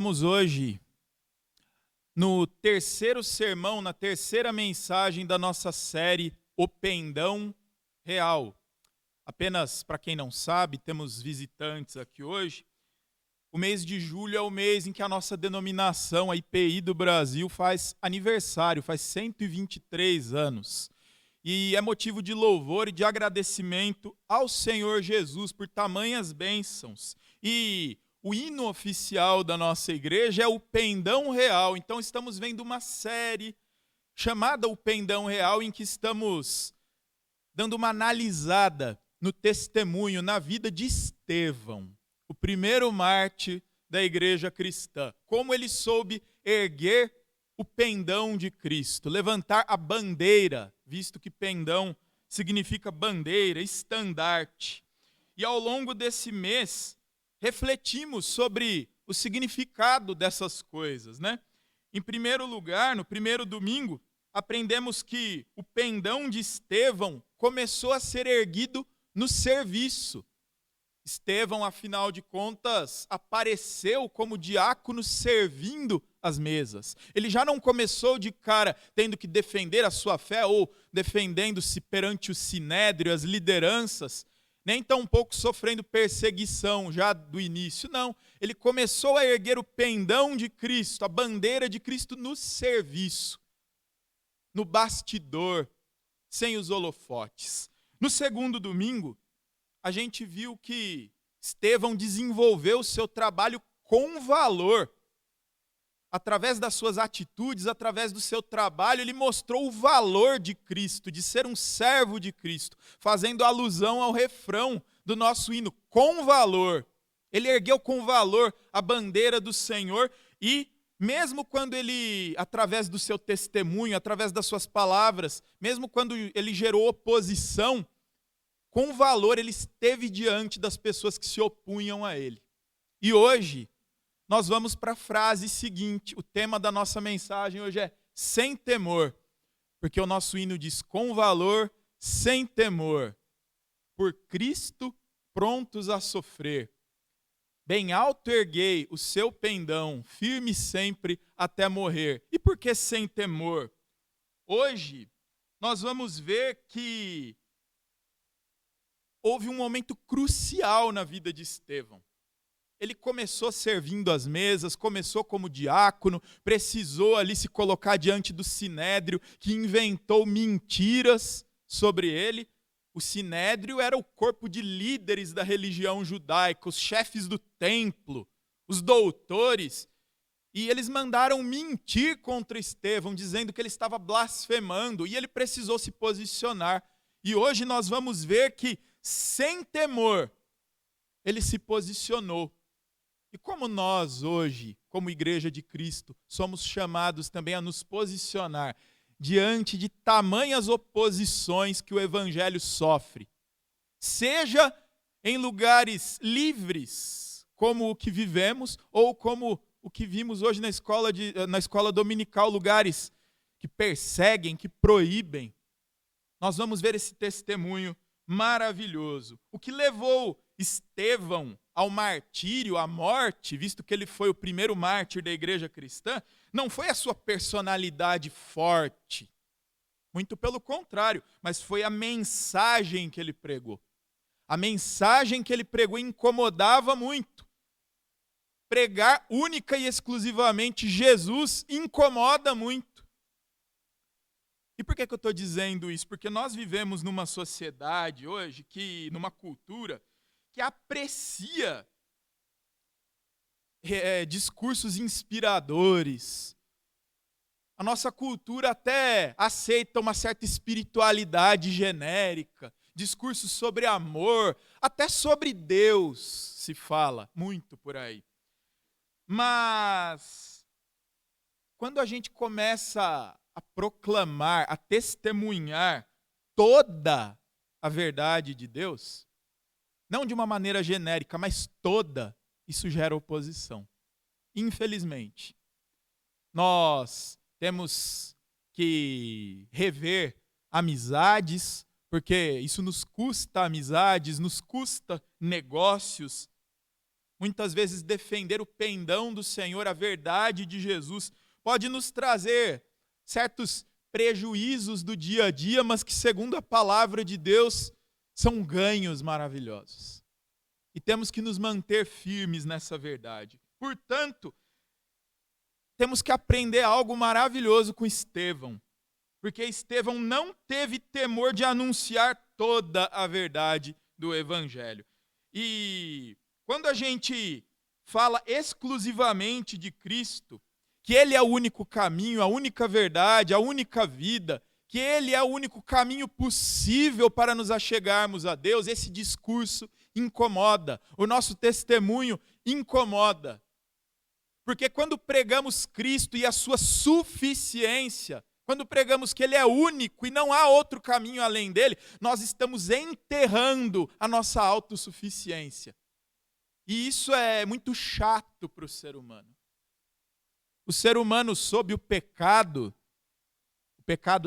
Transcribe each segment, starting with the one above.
Estamos hoje no terceiro sermão, na terceira mensagem da nossa série O Pendão Real. Apenas para quem não sabe, temos visitantes aqui hoje. O mês de julho é o mês em que a nossa denominação, a IPI do Brasil, faz aniversário, faz 123 anos. E é motivo de louvor e de agradecimento ao Senhor Jesus por tamanhas bênçãos. E o hino oficial da nossa igreja é o Pendão Real. Então estamos vendo uma série chamada O Pendão Real, em que estamos dando uma analisada no testemunho, na vida de Estevão, o primeiro mártir da igreja cristã. Como ele soube erguer o pendão de Cristo, levantar a bandeira, visto que pendão significa bandeira, estandarte. E ao longo desse mês, refletimos sobre o significado dessas coisas, né? Em primeiro lugar, no primeiro domingo, aprendemos que o pendão de Estevão começou a ser erguido no serviço. Estevão, afinal de contas, apareceu como diácono servindo as mesas. Ele já não começou de cara tendo que defender a sua fé ou defendendo-se perante o sinédrio, as lideranças, nem tampouco sofrendo perseguição já do início, não. Ele começou a erguer o pendão de Cristo, a bandeira de Cristo no serviço, no bastidor, sem os holofotes. No segundo domingo, a gente viu que Estevão desenvolveu o seu trabalho com valor. Através das suas atitudes, através do seu trabalho, ele mostrou o valor de Cristo, de ser um servo de Cristo, fazendo alusão ao refrão do nosso hino, com valor. Ele ergueu com valor a bandeira do Senhor e, mesmo quando ele, através do seu testemunho, através das suas palavras, mesmo quando ele gerou oposição, com valor ele esteve diante das pessoas que se opunham a ele. E hoje, nós vamos para a frase seguinte. O tema da nossa mensagem hoje é sem temor, porque o nosso hino diz com valor, sem temor, por Cristo prontos a sofrer. Bem alto erguei o seu pendão, firme sempre até morrer. E por que sem temor? Hoje, nós vamos ver que houve um momento crucial na vida de Estevão. Ele começou servindo as mesas, começou como diácono, precisou ali se colocar diante do sinédrio, que inventou mentiras sobre ele. O sinédrio era o corpo de líderes da religião judaica, os chefes do templo, os doutores. E eles mandaram mentir contra Estevão, dizendo que ele estava blasfemando, e ele precisou se posicionar. E hoje nós vamos ver que, sem temor, ele se posicionou. E como nós hoje, como Igreja de Cristo, somos chamados também a nos posicionar diante de tamanhas oposições que o Evangelho sofre, seja em lugares livres, como o que vivemos, ou como o que vimos hoje na escola dominical, lugares que perseguem, que proíbem. Nós vamos ver esse testemunho maravilhoso. O que levou Estevão ao martírio, à morte, visto que ele foi o primeiro mártir da igreja cristã, não foi a sua personalidade forte, muito pelo contrário, mas foi a mensagem que ele pregou. A mensagem que ele pregou incomodava muito. Pregar única e exclusivamente Jesus incomoda muito. E por que eu estou dizendo isso? Porque nós vivemos numa sociedade hoje, numa cultura, que aprecia discursos inspiradores. A nossa cultura até aceita uma certa espiritualidade genérica, discursos sobre amor, até sobre Deus se fala muito por aí. Mas, quando a gente começa a proclamar, a testemunhar toda a verdade de Deus, não de uma maneira genérica, mas toda, isso gera oposição. Infelizmente. Nós temos que rever amizades, porque isso nos custa amizades, nos custa negócios. muitas vezes defender o pendão do Senhor, a verdade de Jesus, pode nos trazer certos prejuízos do dia a dia, mas que, segundo a palavra de Deus, são ganhos maravilhosos. E temos que nos manter firmes nessa verdade. Portanto, temos que aprender algo maravilhoso com Estevão, porque Estevão não teve temor de anunciar toda a verdade do Evangelho. E quando a gente fala exclusivamente de Cristo, que Ele é o único caminho, a única verdade, a única vida, que Ele é o único caminho possível para nos achegarmos a Deus, esse discurso incomoda, o nosso testemunho incomoda. Porque quando pregamos Cristo e a sua suficiência, quando pregamos que Ele é único e não há outro caminho além dele, nós estamos enterrando a nossa autossuficiência. E isso é muito chato para o ser humano. O ser humano, sob o pecado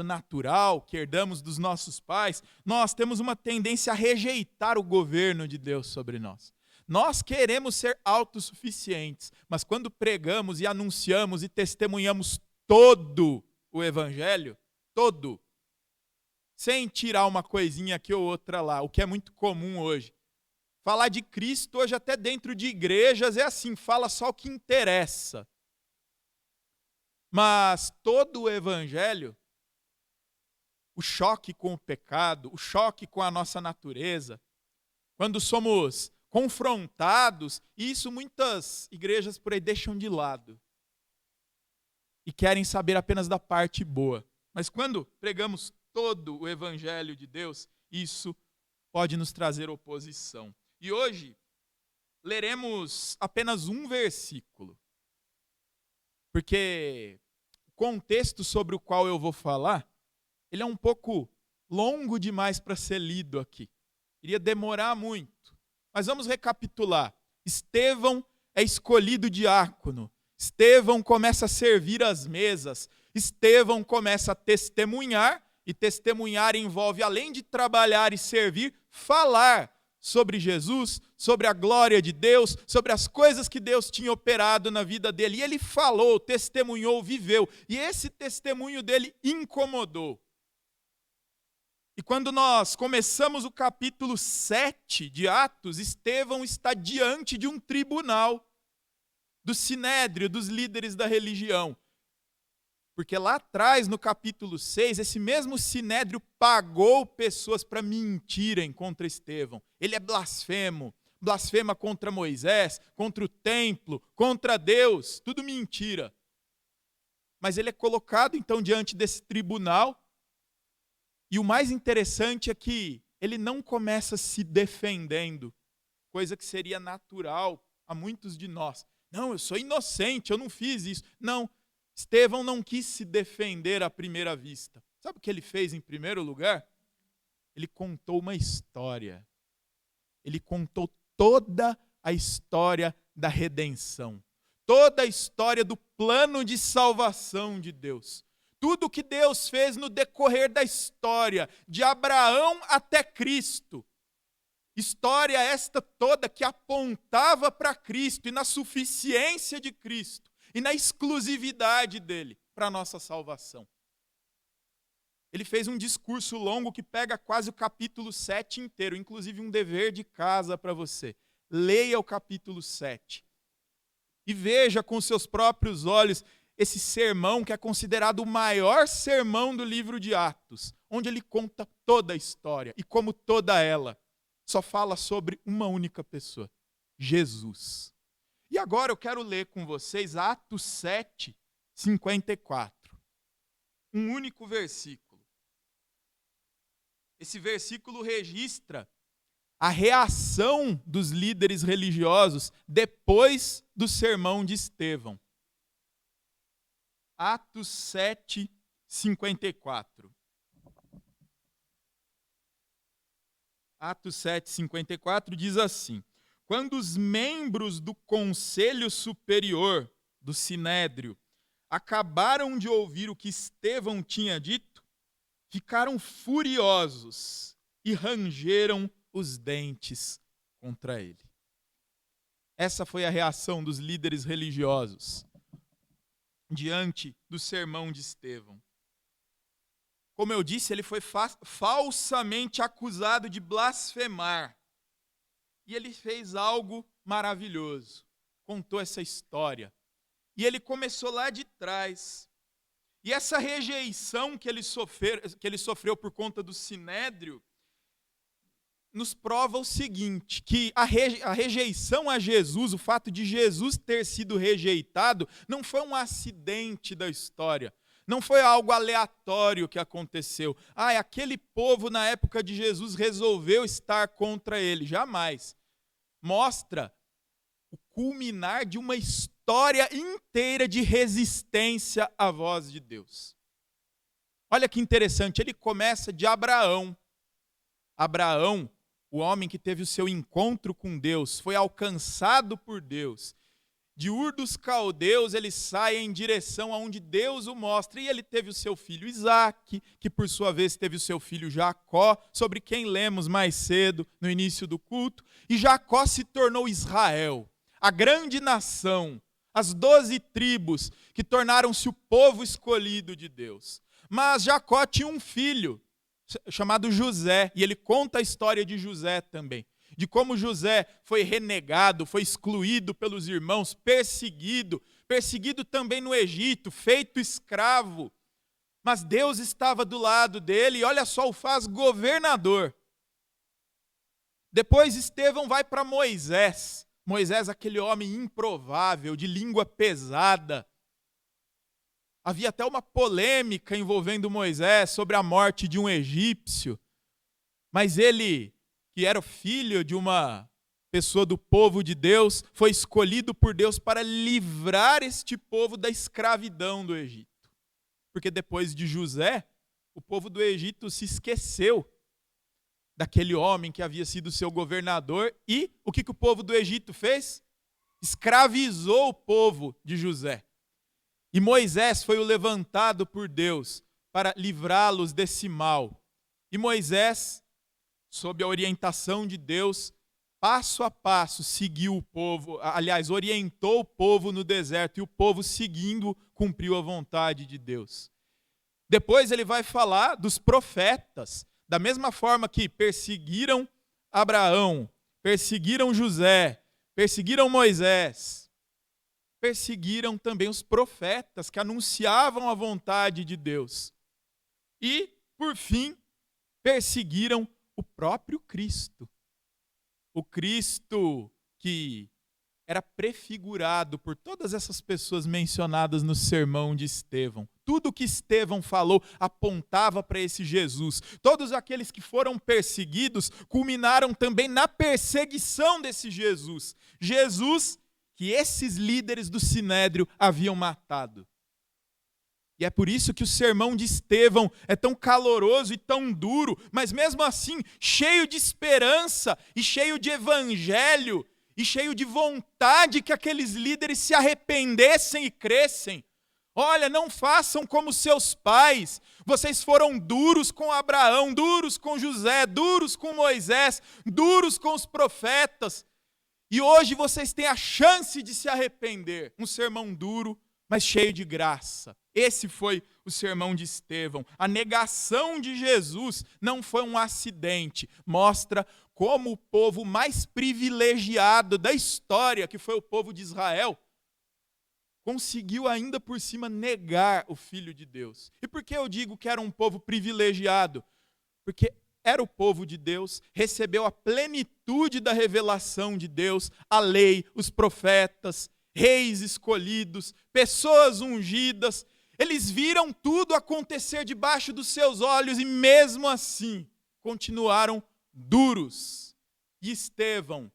natural que herdamos dos nossos pais, nós temos uma tendência a rejeitar o governo de Deus sobre nós. Nós queremos ser autossuficientes, mas quando pregamos e anunciamos e testemunhamos todo o Evangelho, todo, sem tirar uma coisinha aqui ou outra lá, o que é muito comum hoje. Falar de Cristo hoje até dentro de igrejas é assim, fala só o que interessa. Mas todo o Evangelho, o choque com o pecado, o choque com a nossa natureza, quando somos confrontados, e isso muitas igrejas por aí deixam de lado. E querem saber apenas da parte boa. Mas quando pregamos todo o Evangelho de Deus, isso pode nos trazer oposição. E hoje, leremos apenas um versículo. Porque o contexto sobre o qual eu vou falar, ele é um pouco longo demais para ser lido aqui. Iria demorar muito. Mas vamos recapitular. Estevão é escolhido diácono. Estevão começa a servir as mesas. Estevão começa a testemunhar. E testemunhar envolve, além de trabalhar e servir, falar sobre Jesus, sobre a glória de Deus, sobre as coisas que Deus tinha operado na vida dele. E ele falou, testemunhou, viveu. E esse testemunho dele incomodou. E quando nós começamos o capítulo 7 de Atos, Estevão está diante de um tribunal do Sinédrio, dos líderes da religião. Porque lá atrás, no capítulo 6, esse mesmo Sinédrio pagou pessoas para mentirem contra Estevão. Ele é blasfemo, blasfema contra Moisés, contra o templo, contra Deus, tudo mentira. Mas ele é colocado então diante desse tribunal. E o mais interessante é que ele não começa se defendendo, coisa que seria natural a muitos de nós. Não, eu sou inocente, eu não fiz isso. Não, Estevão não quis se defender à primeira vista. Sabe o que ele fez em primeiro lugar? Ele contou uma história. Ele contou toda a história da redenção. Toda a história do plano de salvação de Deus. Tudo que Deus fez no decorrer da história, de Abraão até Cristo. História esta toda que apontava para Cristo e na suficiência de Cristo e na exclusividade dele para a nossa salvação. Ele fez um discurso longo que pega quase o capítulo 7 inteiro, inclusive um dever de casa para você. Leia o capítulo 7 e veja com seus próprios olhos esse sermão que é considerado o maior sermão do livro de Atos, onde ele conta toda a história e como toda ela só fala sobre uma única pessoa, Jesus. E agora eu quero ler com vocês Atos 7, 54. Um único versículo. Esse versículo registra a reação dos líderes religiosos depois do sermão de Estevão. Atos 7, 54. Atos 7, 54 diz assim: quando os membros do Conselho Superior do Sinédrio acabaram de ouvir o que Estevão tinha dito, ficaram furiosos e rangeram os dentes contra ele. Essa foi a reação dos líderes religiosos diante do sermão de Estevão. Como eu disse, ele foi falsamente acusado de blasfemar. E ele fez algo maravilhoso. Contou essa história. E ele começou lá de trás. E essa rejeição que ele sofreu por conta do sinédrio, nos prova o seguinte, que a rejeição a Jesus, o fato de Jesus ter sido rejeitado, não foi um acidente da história. Não foi algo aleatório que aconteceu. Aquele povo na época de Jesus resolveu estar contra ele. Jamais. Mostra o culminar de uma história inteira de resistência à voz de Deus. Olha que interessante, ele começa de Abraão. Abraão, o homem que teve o seu encontro com Deus, foi alcançado por Deus. De Ur dos Caldeus, ele sai em direção aonde Deus o mostra. E ele teve o seu filho Isaque, que por sua vez teve o seu filho Jacó, sobre quem lemos mais cedo no início do culto. E Jacó se tornou Israel, a grande nação, as 12 tribos que tornaram-se o povo escolhido de Deus. Mas Jacó tinha um filho chamado José, e ele conta a história de José também. De como José foi renegado, foi excluído pelos irmãos, perseguido também no Egito, feito escravo. Mas Deus estava do lado dele e olha só, o faz governador. Depois Estevão vai para Moisés. Moisés, aquele homem improvável, de língua pesada. Havia até uma polêmica envolvendo Moisés sobre a morte de um egípcio. Mas ele, que era filho de uma pessoa do povo de Deus, foi escolhido por Deus para livrar este povo da escravidão do Egito. Porque depois de José, o povo do Egito se esqueceu daquele homem que havia sido seu governador e o que o povo do Egito fez? Escravizou o povo de José. E Moisés foi o levantado por Deus para livrá-los desse mal. E Moisés, sob a orientação de Deus, passo a passo seguiu o povo, orientou o povo no deserto, e o povo seguindo cumpriu a vontade de Deus. Depois ele vai falar dos profetas, da mesma forma que perseguiram Abraão, perseguiram José, perseguiram Moisés, perseguiram também os profetas que anunciavam a vontade de Deus. E, por fim, perseguiram o próprio Cristo. O Cristo que era prefigurado por todas essas pessoas mencionadas no sermão de Estevão. Tudo o que Estevão falou apontava para esse Jesus. Todos aqueles que foram perseguidos culminaram também na perseguição desse Jesus. Jesus que esses líderes do Sinédrio haviam matado. E é por isso que o sermão de Estevão é tão caloroso e tão duro, mas mesmo assim cheio de esperança e cheio de evangelho e cheio de vontade que aqueles líderes se arrependessem e crescem. Olha, não façam como seus pais. Vocês foram duros com Abraão, duros com José, duros com Moisés, duros com os profetas. E hoje vocês têm a chance de se arrepender. Um sermão duro, mas cheio de graça. Esse foi o sermão de Estevão. A negação de Jesus não foi um acidente. Mostra como o povo mais privilegiado da história, que foi o povo de Israel, conseguiu ainda por cima negar o Filho de Deus. E por que eu digo que era um povo privilegiado? Porque era o povo de Deus, recebeu a plenitude da revelação de Deus, a lei, os profetas, reis escolhidos, pessoas ungidas. Eles viram tudo acontecer debaixo dos seus olhos e mesmo assim continuaram duros. E Estevão,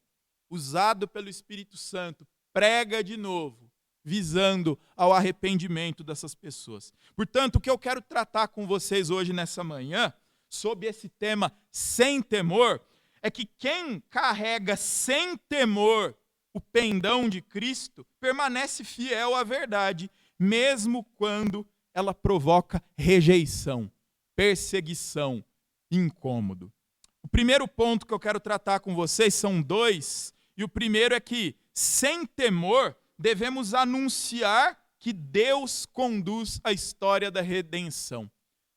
usado pelo Espírito Santo, prega de novo, visando ao arrependimento dessas pessoas. Portanto, o que eu quero tratar com vocês hoje nessa manhã, sobre esse tema sem temor, é que quem carrega sem temor o pendão de Cristo permanece fiel à verdade, mesmo quando ela provoca rejeição, perseguição, incômodo. O primeiro ponto que eu quero tratar com vocês são dois, e o primeiro é que sem temor, devemos anunciar que Deus conduz a história da redenção.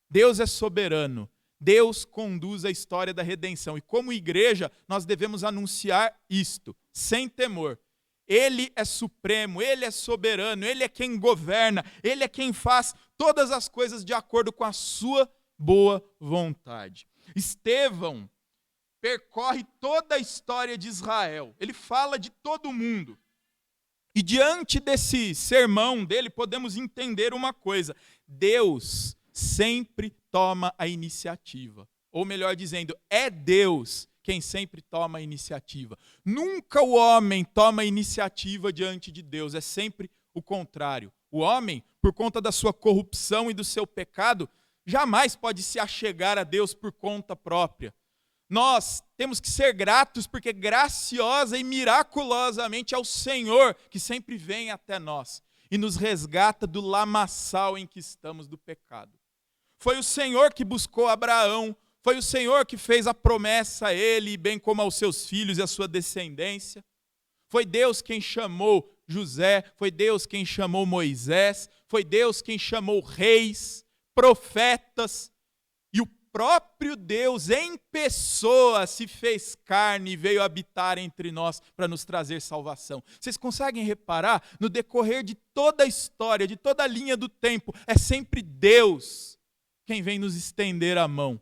Deus é soberano. Deus conduz a história da redenção. E como igreja, nós devemos anunciar isto, sem temor. Ele é supremo, Ele é soberano, Ele é quem governa, Ele é quem faz todas as coisas de acordo com a sua boa vontade. Estevão percorre toda a história de Israel. Ele fala de todo mundo. E diante desse sermão dele, podemos entender uma coisa: Deus sempre toma a iniciativa. Ou melhor dizendo, é Deus quem sempre toma a iniciativa. Nunca o homem toma a iniciativa diante de Deus, é sempre o contrário. O homem, por conta da sua corrupção e do seu pecado, jamais pode se achegar a Deus por conta própria. Nós temos que ser gratos porque graciosa e miraculosamente é o Senhor que sempre vem até nós e nos resgata do lamaçal em que estamos do pecado. Foi o Senhor que buscou Abraão, foi o Senhor que fez a promessa a ele, bem como aos seus filhos e à sua descendência. Foi Deus quem chamou José, foi Deus quem chamou Moisés, foi Deus quem chamou reis, profetas, e o próprio Deus em pessoa se fez carne e veio habitar entre nós para nos trazer salvação. Vocês conseguem reparar? No decorrer de toda a história, de toda a linha do tempo, é sempre Deus quem vem nos estender a mão.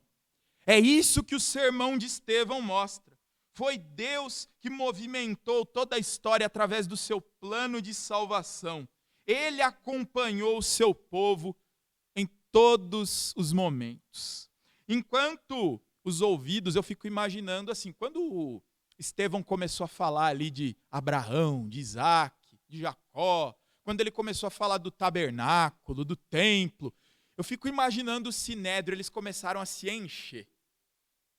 É isso que o sermão de Estevão mostra. Foi Deus que movimentou toda a história através do seu plano de salvação. Ele acompanhou o seu povo em todos os momentos. Enquanto os ouvidos, eu fico imaginando assim, quando Estevão começou a falar ali de Abraão, de Isaac, de Jacó, quando ele começou a falar do tabernáculo, do templo, eu fico imaginando o sinédrio, eles começaram a se encher.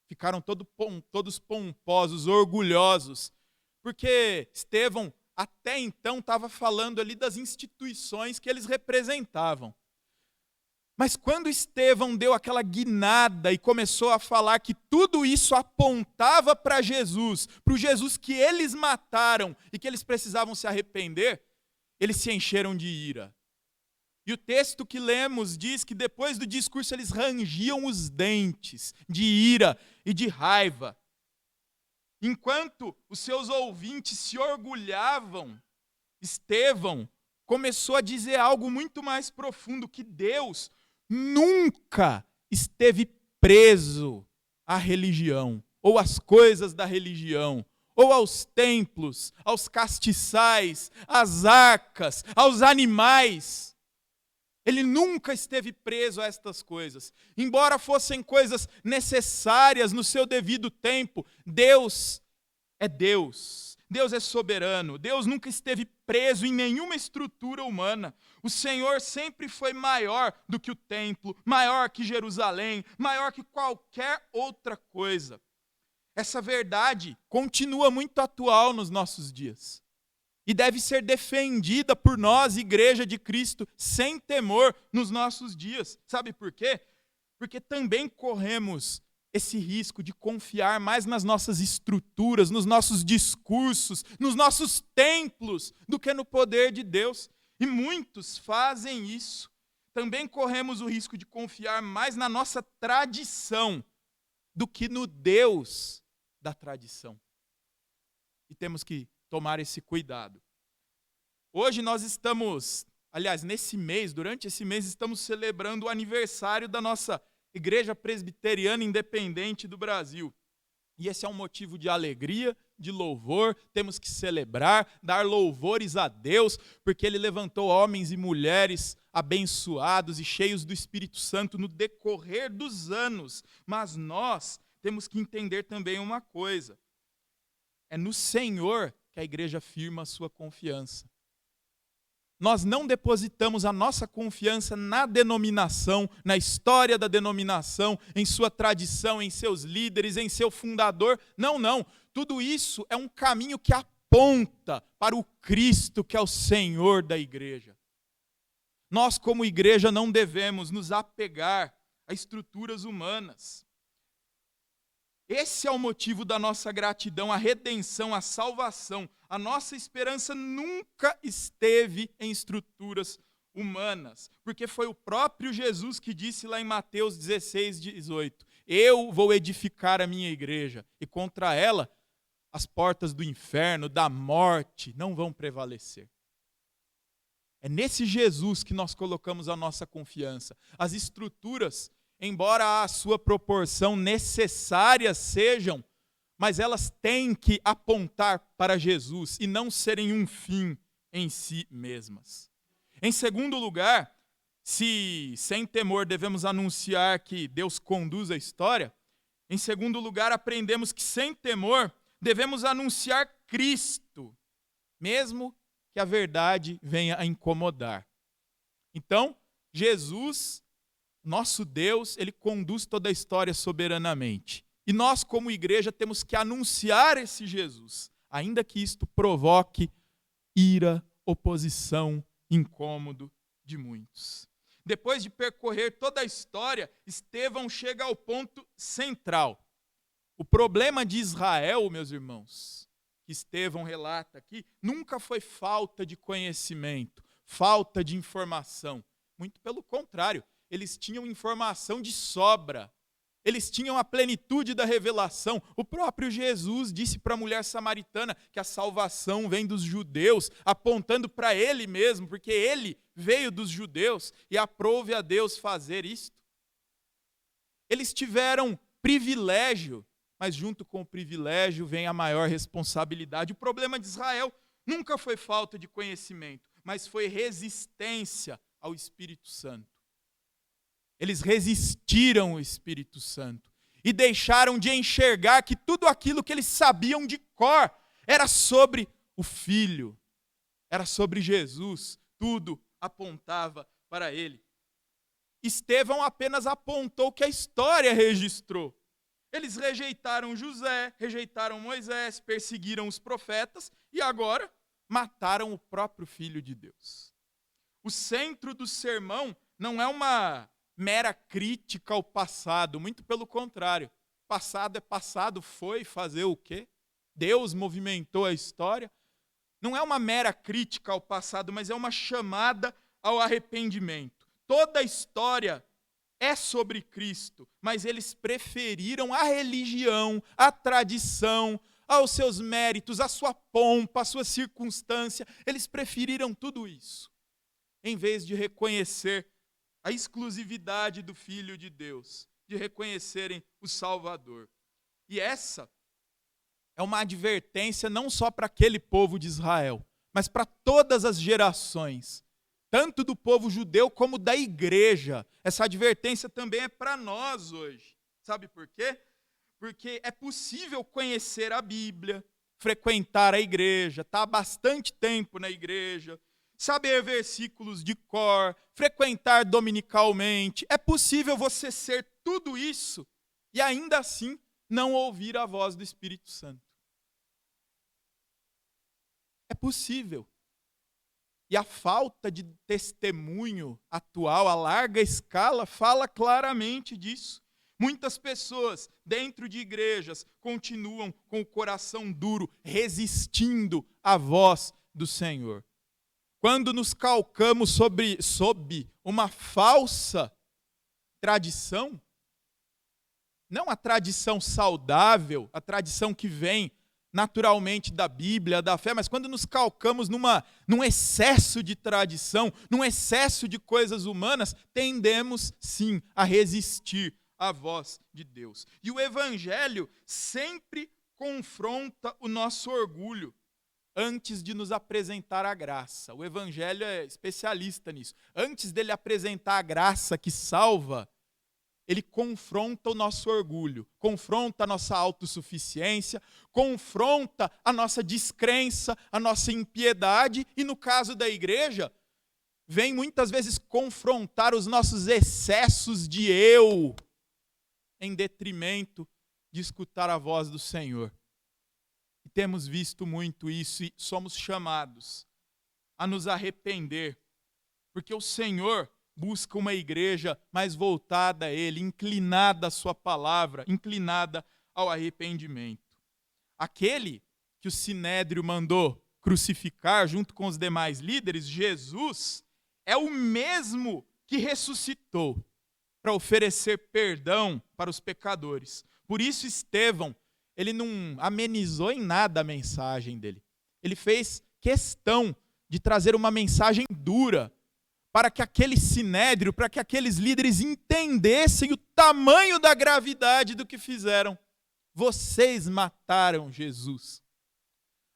Ficaram todos pomposos, orgulhosos, porque Estevão até então estava falando ali das instituições que eles representavam. Mas quando Estevão deu aquela guinada e começou a falar que tudo isso apontava para Jesus, para o Jesus que eles mataram e que eles precisavam se arrepender, eles se encheram de ira. E o texto que lemos diz que depois do discurso eles rangiam os dentes de ira e de raiva. Enquanto os seus ouvintes se orgulhavam, Estevão começou a dizer algo muito mais profundo, que Deus nunca esteve preso à religião, ou às coisas da religião, ou aos templos, aos castiçais, às arcas, aos animais. Ele nunca esteve preso a estas coisas. Embora fossem coisas necessárias no seu devido tempo, Deus é Deus. Deus é soberano. Deus nunca esteve preso em nenhuma estrutura humana. O Senhor sempre foi maior do que o templo, maior que Jerusalém, maior que qualquer outra coisa. Essa verdade continua muito atual nos nossos dias. E deve ser defendida por nós, Igreja de Cristo, sem temor nos nossos dias. Sabe por quê? Porque também corremos esse risco de confiar mais nas nossas estruturas, nos nossos discursos, nos nossos templos, do que no poder de Deus. E muitos fazem isso. Também corremos o risco de confiar mais na nossa tradição do que no Deus da tradição. E temos que tomar esse cuidado. Hoje nós estamos, aliás, nesse mês, durante esse mês, estamos celebrando o aniversário da nossa Igreja Presbiteriana Independente do Brasil. E esse é um motivo de alegria, de louvor, temos que celebrar, dar louvores a Deus, porque Ele levantou homens e mulheres abençoados e cheios do Espírito Santo no decorrer dos anos. Mas nós temos que entender também uma coisa: é no Senhor que a igreja firma a sua confiança. Nós não depositamos a nossa confiança na denominação, na história da denominação, em sua tradição, em seus líderes, em seu fundador. Não, não. Tudo isso é um caminho que aponta para o Cristo, que é o Senhor da igreja. Nós, como igreja, não devemos nos apegar a estruturas humanas. Esse é o motivo da nossa gratidão, a redenção, a salvação. A nossa esperança nunca esteve em estruturas humanas, porque foi o próprio Jesus que disse lá em Mateus 16, 18, eu vou edificar a minha igreja, e contra ela as portas do inferno, da morte, não vão prevalecer. É nesse Jesus que nós colocamos a nossa confiança. As estruturas, embora a sua proporção necessárias sejam, mas elas têm que apontar para Jesus e não serem um fim em si mesmas. Em segundo lugar, se sem temor devemos anunciar que Deus conduz a história, em segundo lugar, aprendemos que sem temor devemos anunciar Cristo, mesmo que a verdade venha a incomodar. Então, Jesus, nosso Deus, ele conduz toda a história soberanamente. E nós, como igreja, temos que anunciar esse Jesus, ainda que isto provoque ira, oposição, incômodo de muitos. Depois de percorrer toda a história, Estevão chega ao ponto central. O problema de Israel, meus irmãos, que Estevão relata aqui, nunca foi falta de conhecimento, falta de informação. Muito pelo contrário, eles tinham informação de sobra. Eles tinham a plenitude da revelação. O próprio Jesus disse para a mulher samaritana que a salvação vem dos judeus, apontando para ele mesmo, porque ele veio dos judeus e aprove a Deus fazer isto. Eles tiveram privilégio, mas junto com o privilégio vem a maior responsabilidade. O problema de Israel nunca foi falta de conhecimento, mas foi resistência ao Espírito Santo. Eles resistiram ao Espírito Santo e deixaram de enxergar que tudo aquilo que eles sabiam de cor era sobre o Filho, era sobre Jesus, tudo apontava para ele. Estevão apenas apontou o que a história registrou. Eles rejeitaram José, rejeitaram Moisés, perseguiram os profetas e agora mataram o próprio Filho de Deus. O centro do sermão não é uma mera crítica ao passado, muito pelo contrário. Passado é passado, foi fazer o quê? Deus movimentou a história. Não é uma mera crítica ao passado, mas é uma chamada ao arrependimento. Toda a história é sobre Cristo, mas eles preferiram a religião, a tradição, aos seus méritos, a sua pompa, a sua circunstância. Eles preferiram tudo isso, em vez de reconhecer a exclusividade do Filho de Deus, de reconhecerem o Salvador. E essa é uma advertência não só para aquele povo de Israel, mas para todas as gerações, tanto do povo judeu como da igreja. Essa advertência também é para nós hoje. Sabe por quê? Porque é possível conhecer a Bíblia, frequentar a igreja, estar há bastante tempo na igreja, saber versículos de cor, frequentar dominicalmente. É possível você ser tudo isso e ainda assim não ouvir a voz do Espírito Santo. É possível. E a falta de testemunho atual, a larga escala, fala claramente disso. Muitas pessoas dentro de igrejas continuam com o coração duro, resistindo à voz do Senhor. Quando nos calcamos sob uma falsa tradição, não a tradição saudável, a tradição que vem naturalmente da Bíblia, da fé, mas quando nos calcamos num excesso de tradição, num excesso de coisas humanas, tendemos sim a resistir à voz de Deus. E o Evangelho sempre confronta o nosso orgulho antes de nos apresentar a graça. O Evangelho é especialista nisso. Antes dele apresentar a graça que salva, ele confronta o nosso orgulho, confronta a nossa autossuficiência, confronta a nossa descrença, a nossa impiedade e, no caso da igreja, vem muitas vezes confrontar os nossos excessos de eu, em detrimento de escutar a voz do Senhor. E temos visto muito isso e somos chamados a nos arrepender, porque o Senhor busca uma igreja mais voltada a Ele, inclinada à sua palavra, inclinada ao arrependimento. Aquele que o Sinédrio mandou crucificar junto com os demais líderes, Jesus, é o mesmo que ressuscitou para oferecer perdão para os pecadores. Por isso Estevão, ele não amenizou em nada a mensagem dele. Ele fez questão de trazer uma mensagem dura para que aquele sinédrio, para que aqueles líderes entendessem o tamanho da gravidade do que fizeram. Vocês mataram Jesus.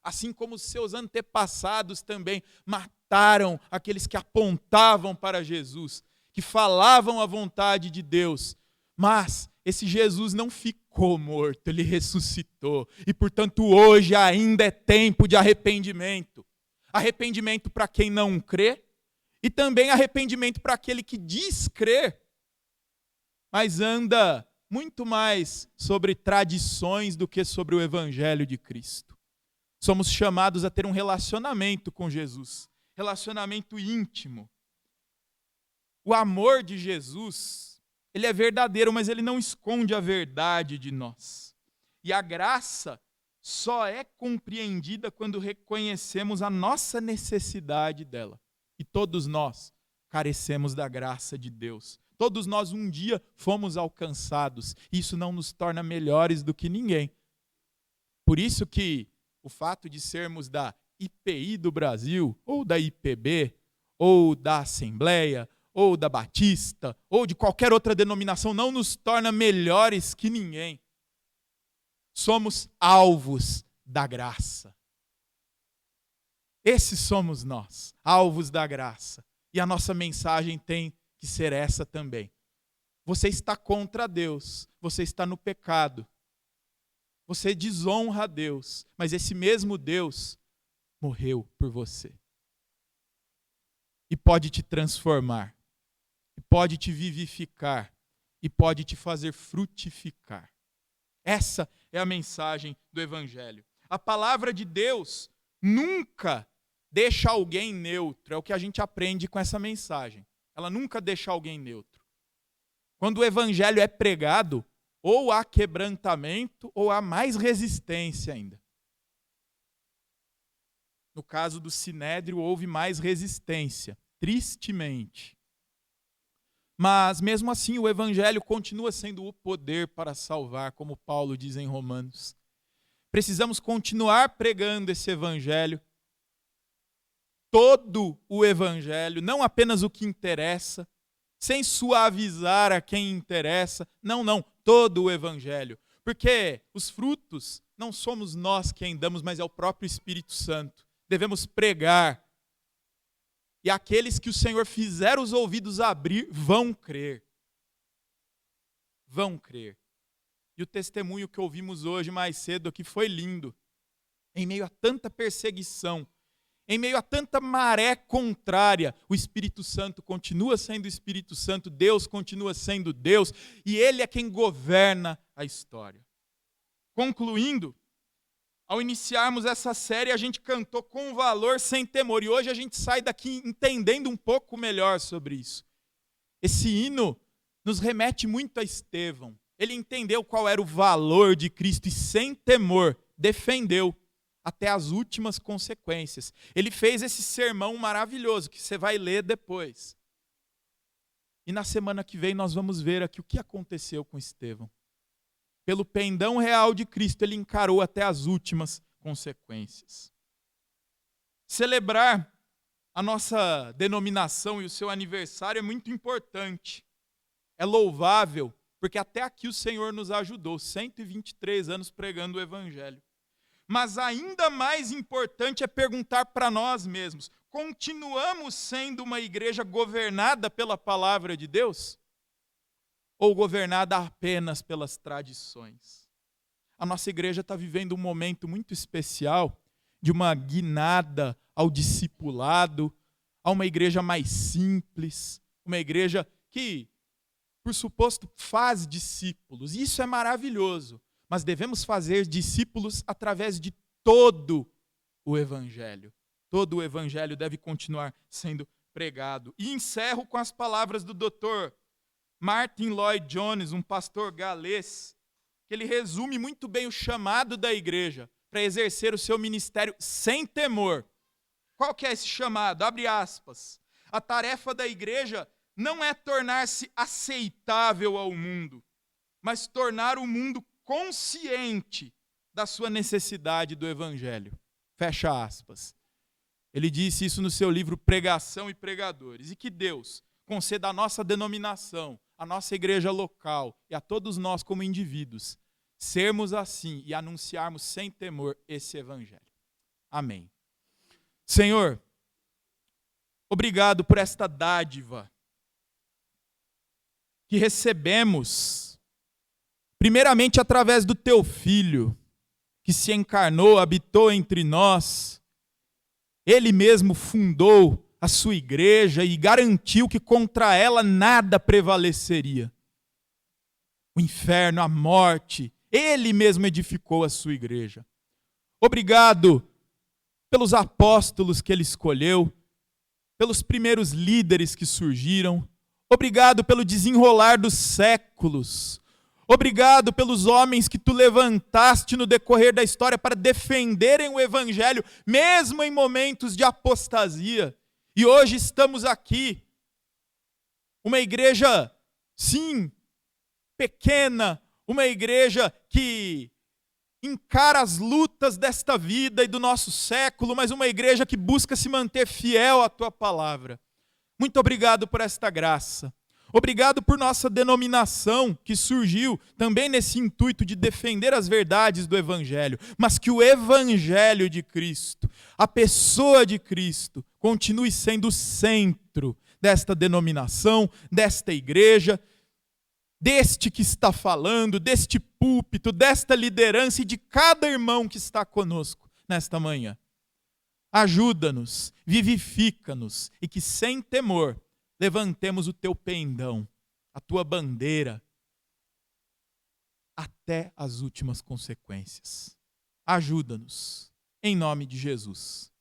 Assim como os seus antepassados também mataram aqueles que apontavam para Jesus, que falavam a vontade de Deus. Mas esse Jesus não ficou morto, ele ressuscitou. E, portanto, hoje ainda é tempo de arrependimento. Arrependimento para quem não crê e também arrependimento para aquele que diz crer, mas anda muito mais sobre tradições do que sobre o Evangelho de Cristo. Somos chamados a ter um relacionamento com Jesus, relacionamento íntimo. O amor de Jesus, ele é verdadeiro, mas ele não esconde a verdade de nós. E a graça só é compreendida quando reconhecemos a nossa necessidade dela. E todos nós carecemos da graça de Deus. Todos nós um dia fomos alcançados. Isso não nos torna melhores do que ninguém. Por isso que o fato de sermos da IPI do Brasil, ou da IPB, ou da Assembleia, ou da Batista, ou de qualquer outra denominação, não nos torna melhores que ninguém. Somos alvos da graça. Esses somos nós, alvos da graça. E a nossa mensagem tem que ser essa também. Você está contra Deus, você está no pecado. Você desonra a Deus, mas esse mesmo Deus morreu por você. E pode te transformar, e pode te vivificar, e pode te fazer frutificar. Essa é a mensagem do Evangelho. A palavra de Deus nunca deixa alguém neutro, é o que a gente aprende com essa mensagem. Ela nunca deixa alguém neutro. Quando o Evangelho é pregado, ou há quebrantamento, ou há mais resistência ainda. No caso do Sinédrio, houve mais resistência, tristemente. Mas, mesmo assim, o Evangelho continua sendo o poder para salvar, como Paulo diz em Romanos. Precisamos continuar pregando esse Evangelho, todo o Evangelho, não apenas o que interessa, sem suavizar a quem interessa. Não, todo o Evangelho. Porque os frutos não somos nós quem damos, mas é o próprio Espírito Santo. Devemos pregar. E aqueles que o Senhor fizer os ouvidos abrir, vão crer. Vão crer. E o testemunho que ouvimos hoje mais cedo aqui foi lindo. Em meio a tanta perseguição, em meio a tanta maré contrária, o Espírito Santo continua sendo o Espírito Santo, Deus continua sendo Deus, e Ele é quem governa a história. Concluindo, ao iniciarmos essa série, a gente cantou com valor, sem temor, e hoje a gente sai daqui entendendo um pouco melhor sobre isso. Esse hino nos remete muito a Estevão. Ele entendeu qual era o valor de Cristo e, sem temor, defendeu até as últimas consequências. Ele fez esse sermão maravilhoso, que você vai ler depois. E na semana que vem nós vamos ver aqui o que aconteceu com Estevão. Pelo pendão real de Cristo, ele encarou até as últimas consequências. Celebrar a nossa denominação e o seu aniversário é muito importante. É louvável, porque até aqui o Senhor nos ajudou, 123 anos pregando o Evangelho. Mas ainda mais importante é perguntar para nós mesmos: continuamos sendo uma igreja governada pela palavra de Deus? Ou governada apenas pelas tradições? A nossa igreja está vivendo um momento muito especial de uma guinada ao discipulado, a uma igreja mais simples, uma igreja que, por suposto, faz discípulos. Isso é maravilhoso. Mas devemos fazer discípulos através de todo o Evangelho. Todo o Evangelho deve continuar sendo pregado. E encerro com as palavras do Dr. Martin Lloyd-Jones, um pastor galês, que ele resume muito bem o chamado da igreja para exercer o seu ministério sem temor. Qual que é esse chamado? Abre aspas. A tarefa da igreja não é tornar-se aceitável ao mundo, mas tornar o mundo consciente da sua necessidade do evangelho. Fecha aspas. Ele disse isso no seu livro Pregação e Pregadores. E que Deus conceda à nossa denominação, à nossa igreja local e a todos nós como indivíduos, sermos assim e anunciarmos sem temor esse evangelho. Amém. Senhor, obrigado por esta dádiva que recebemos, primeiramente através do teu Filho, que se encarnou, habitou entre nós. Ele mesmo fundou a sua igreja e garantiu que contra ela nada prevaleceria. O inferno, a morte, ele mesmo edificou a sua igreja. Obrigado pelos apóstolos que ele escolheu, pelos primeiros líderes que surgiram. Obrigado pelo desenrolar dos séculos. Obrigado pelos homens que tu levantaste no decorrer da história para defenderem o evangelho, mesmo em momentos de apostasia. E hoje estamos aqui, uma igreja, sim, pequena, uma igreja que encara as lutas desta vida e do nosso século, mas uma igreja que busca se manter fiel à tua palavra. Muito obrigado por esta graça. Obrigado por nossa denominação que surgiu também nesse intuito de defender as verdades do Evangelho, mas que o Evangelho de Cristo, a pessoa de Cristo, continue sendo o centro desta denominação, desta igreja, deste que está falando, deste púlpito, desta liderança e de cada irmão que está conosco nesta manhã. Ajuda-nos, vivifica-nos e que sem temor levantemos o teu pendão, a tua bandeira, até as últimas consequências. Ajuda-nos, em nome de Jesus.